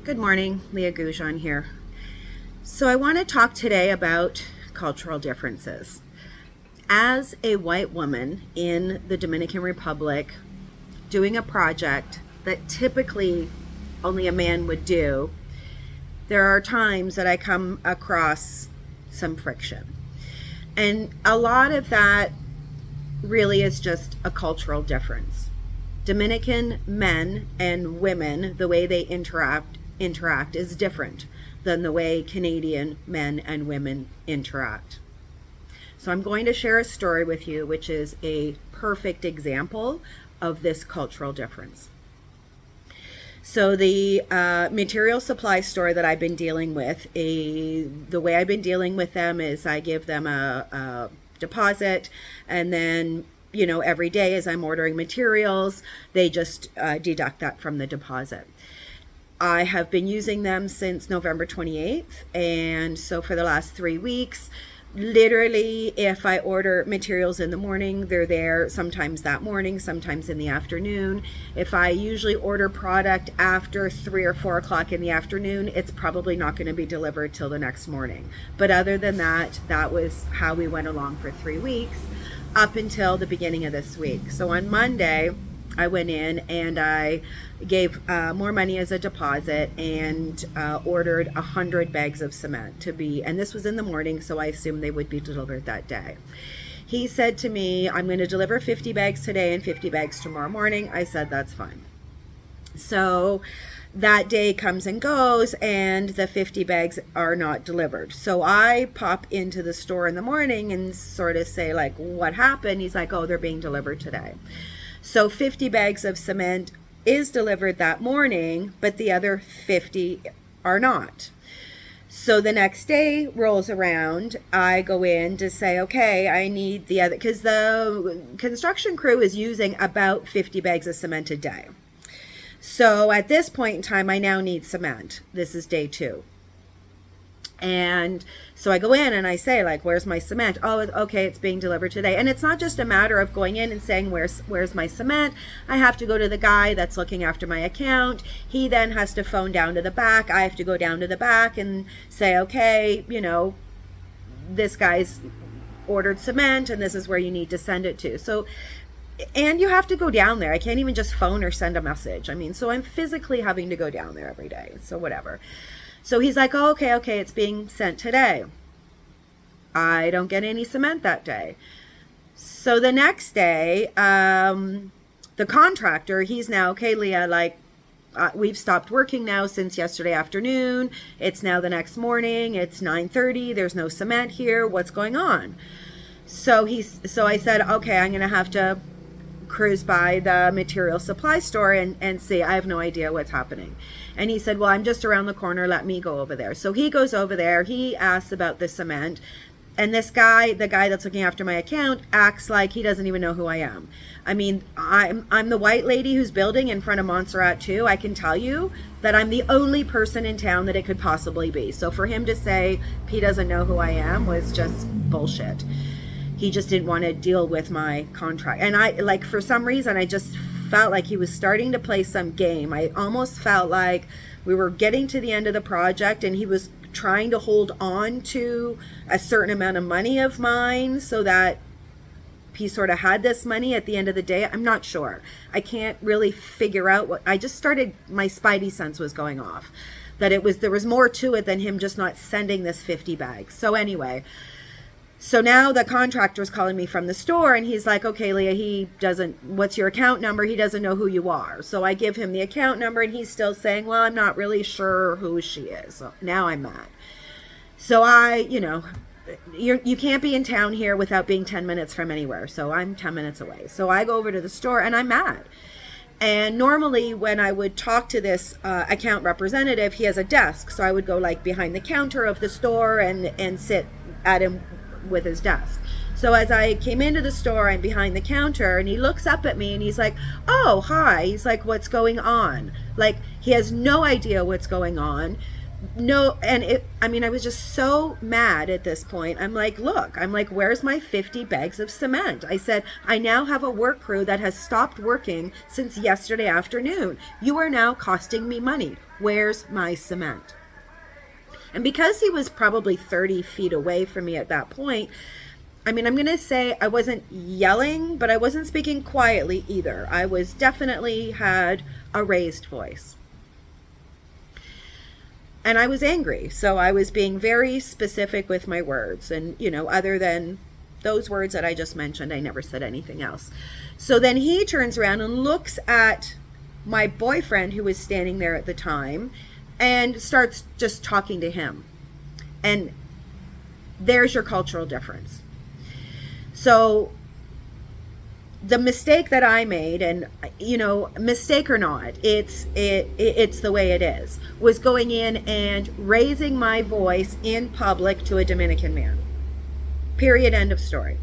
Good morning, Leah Goujon here. So I want to talk today about cultural differences. As a white woman in the Dominican Republic doing a project that typically only a man would do, there are times that I come across some friction. And a lot of that really is just a cultural difference. Dominican men and women, the way they interact is different than the way Canadian men and women interact. So I'm going to share a story with you which is a perfect example of this cultural difference. So the material supply store that I've been dealing with, the way I've been dealing with them is I give them a deposit, and then every day as I'm ordering materials, they just deduct that from the deposit. I have been using them since November 28th, and so for the last 3 weeks, literally, if I order materials in the morning, they're there sometimes that morning, sometimes in the afternoon. If I usually order product after 3 or 4 o'clock in the afternoon, it's probably not going to be delivered till the next morning. But other than that, that was how we went along for 3 weeks up until the beginning of this week. So on Monday, I went in and I gave more money as a deposit and ordered 100 bags of cement to be, and this was in the morning, so I assumed they would be delivered that day. He said to me, I'm going to deliver 50 bags today and 50 bags tomorrow morning. I said, that's fine. So that day comes and goes and the 50 bags are not delivered. So I pop into the store in the morning and sort of say, like, what happened? He's like, oh, they're being delivered today. So 50 bags of cement is delivered that morning, but the other 50 are not. So the next day rolls around, I go in to say, okay, I need the other, because the construction crew is using about 50 bags of cement a day. So at this point in time, I now need cement. This is day 2. And so I go in and I say, like, where's my cement? Oh, okay, it's being delivered today. And it's not just a matter of going in and saying, where's my cement? I have to go to the guy that's looking after my account. He then has to phone down to the back. I have to go down to the back and say, okay, this guy's ordered cement and this is where you need to send it to. So, and you have to go down there. I can't even just phone or send a message. So I'm physically having to go down there every day. So whatever. So he's like, oh, okay, it's being sent today. I don't get any cement that day. So the next day, the contractor, he's now, okay, Leah, we've stopped working now since yesterday afternoon. It's now the next morning. It's 9:30. There's no cement here. What's going on? So I said, okay, I'm going to have to cruise by the material supply store and see. I have no idea what's happening. And he said, well, I'm just around the corner. Let me go over there. So he goes over there. He asks about the cement. And this guy, the guy that's looking after my account, acts like he doesn't even know who I am. I'm the white lady who's building in front of Montserrat too. I can tell you that I'm the only person in town that it could possibly be. So for him to say he doesn't know who I am was just bullshit. He just didn't want to deal with my contract. And for some reason, I just felt like he was starting to play some game. I almost felt like we were getting to the end of the project and he was trying to hold on to a certain amount of money of mine so that he sort of had this money at the end of the day. I'm not sure. I can't really figure out my spidey sense was going off, that there was more to it than him just not sending this 50 bags. So anyway, so now the contractor's calling me from the store and he's like, okay, Leah, what's your account number? He doesn't know who you are. So I give him the account number and he's still saying, well, I'm not really sure who she is. So now I'm mad. So you can't be in town here without being 10 minutes from anywhere. So I'm 10 minutes away. So I go over to the store and I'm mad. And normally when I would talk to this account representative, he has a desk. So I would go behind the counter of the store and sit at him with his desk. So as I came into the store, I'm behind the counter and he looks up at me and he's like, oh, hi. He's like, what's going on? He has no idea what's going on. no, and I was just so mad at this point. Look, where's my 50 bags of cement? I said, I now have a work crew that has stopped working since yesterday afternoon. You are now costing me money. Where's my cement? And because he was probably 30 feet away from me at that point, I'm going to say I wasn't yelling, but I wasn't speaking quietly either. I was definitely had a raised voice. And I was angry. So I was being very specific with my words. And, other than those words that I just mentioned, I never said anything else. So then he turns around and looks at my boyfriend, who was standing there at the time, and starts just talking to him. And there's your cultural difference. So the mistake that I made, and mistake or not, it's the way it is, was going in and raising my voice in public to a Dominican man. Period. End of story.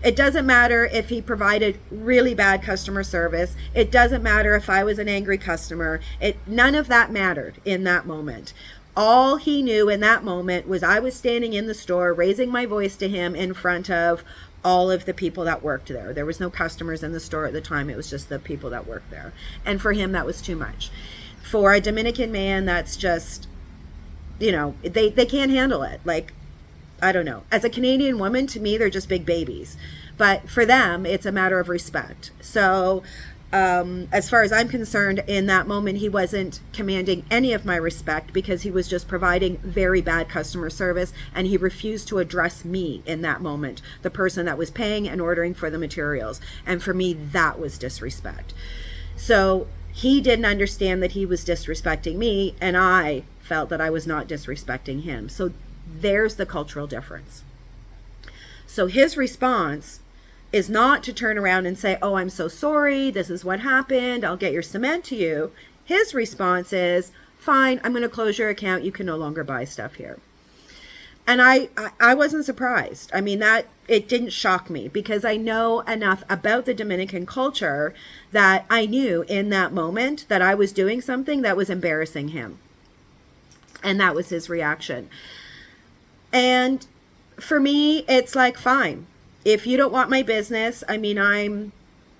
It doesn't matter if he provided really bad customer service. It doesn't matter if I was an angry customer. None of that mattered in that moment. All he knew in that moment was I was standing in the store raising my voice to him in front of all of the people that worked there. There was no customers in the store at the time. It was just the people that worked there. And for him, that was too much. For a Dominican man, that's just, they can't handle it. I don't know. As a Canadian woman, to me, they're just big babies. But for them, it's a matter of respect. So as far as I'm concerned, in that moment, he wasn't commanding any of my respect because he was just providing very bad customer service, and he refused to address me in that moment, the person that was paying and ordering for the materials. And for me, that was disrespect. So he didn't understand that he was disrespecting me, and I felt that I was not disrespecting him. So there's the cultural difference. So his response is not to turn around and say, oh, I'm so sorry, this is what happened, I'll get your cement to you. His response is, fine, I'm going to close your account, you can no longer buy stuff here. And I wasn't surprised. That it didn't shock me because I know enough about the Dominican culture that I knew in that moment that I was doing something that was embarrassing him. And that was his reaction. And for me, it's fine. If you don't want my business, I'm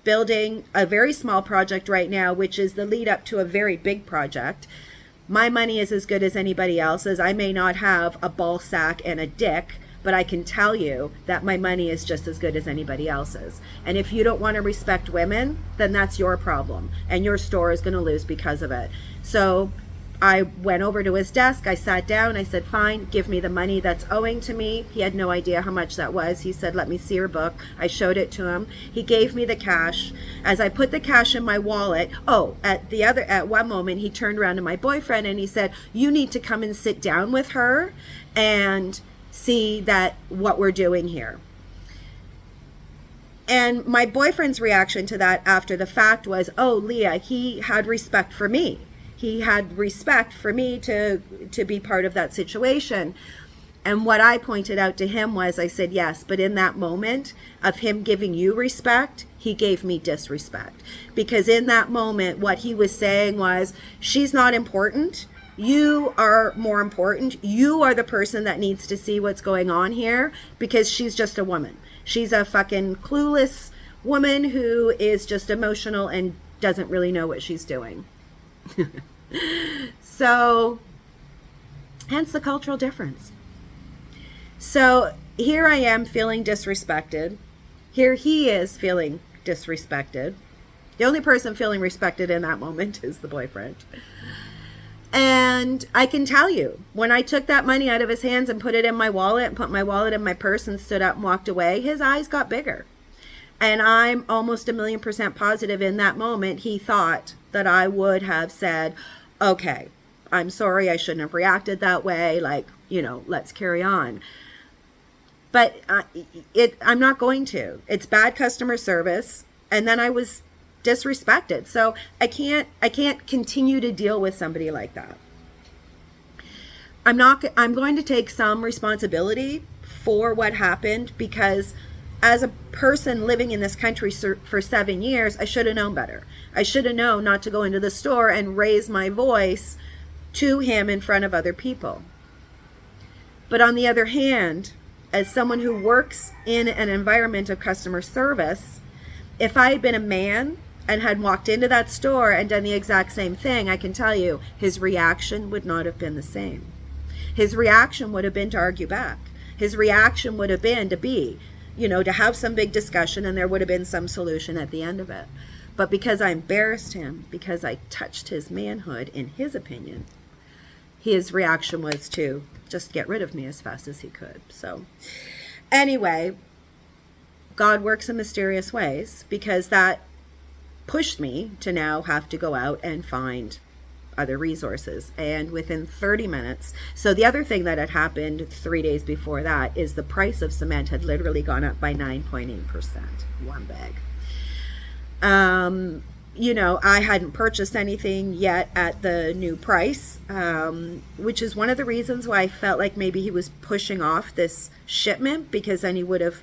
building a very small project right now, which is the lead up to a very big project. My money is as good as anybody else's. I may not have a ball sack and a dick, but I can tell you that my money is just as good as anybody else's. And if you don't want to respect women, then that's your problem. And your store is going to lose because of it. So I went over to his desk, I sat down, I said, fine, give me the money that's owing to me. He had no idea how much that was. He said, let me see your book. I showed it to him. He gave me the cash. As I put the cash in my wallet, at one moment, he turned around to my boyfriend and he said, you need to come and sit down with her and see that what we're doing here. And my boyfriend's reaction to that after the fact was, oh, Leah, he had respect for me. He had respect for me to be part of that situation. And what I pointed out to him was, I said, yes, but in that moment of him giving you respect, he gave me disrespect. Because in that moment, what he was saying was, she's not important. You are more important. You are the person that needs to see what's going on here because she's just a woman. She's a fucking clueless woman who is just emotional and doesn't really know what she's doing. So, hence the cultural difference. So here I am feeling disrespected. Here he is feeling disrespected. The only person feeling respected in that moment is the boyfriend. And I can tell you, when I took that money out of his hands and put it in my wallet and put my wallet in my purse and stood up and walked away, his eyes got bigger. And I'm almost 1,000,000% positive in that moment he thought that I would have said, okay, I'm sorry, I shouldn't have reacted that way. Let's carry on. But I'm not going to. It's bad customer service. And then I was disrespected. So I can't continue to deal with somebody like that. I'm going to take some responsibility for what happened because as a person living in this country for 7 years, I should have known better. I should have known not to go into the store and raise my voice to him in front of other people. But on the other hand, as someone who works in an environment of customer service, if I had been a man and had walked into that store and done the exact same thing, I can tell you his reaction would not have been the same. His reaction would have been to argue back. His reaction would have been to have some big discussion, and there would have been some solution at the end of it. But because I embarrassed him, because I touched his manhood, in his opinion, his reaction was to just get rid of me as fast as he could. So anyway, God works in mysterious ways, because that pushed me to now have to go out and find other resources. And within 30 minutes, so the other thing that had happened 3 days before that is the price of cement had literally gone up by 9.8%, one bag. I hadn't purchased anything yet at the new price, which is one of the reasons why I felt like maybe he was pushing off this shipment, because then he would have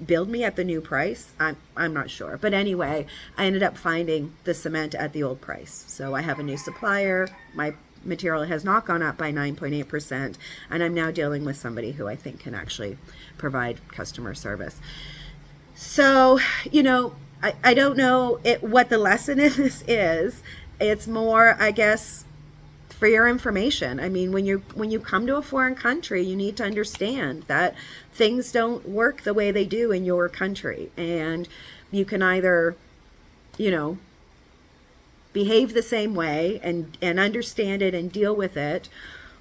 billed me at the new price. I'm not sure. But anyway, I ended up finding the cement at the old price. So I have a new supplier. My material has not gone up by 9.8%. And I'm now dealing with somebody who I think can actually provide customer service. So, I don't know what the lesson in this is. It's more, I guess, for your information. I mean, when you come to a foreign country, you need to understand that things don't work the way they do in your country. And you can either, behave the same way and understand it and deal with it,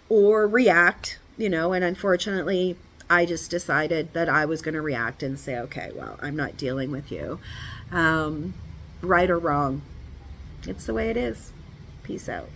or react, and unfortunately, I just decided that I was going to react and say, okay, well, I'm not dealing with you. Right or wrong, it's the way it is. Peace out.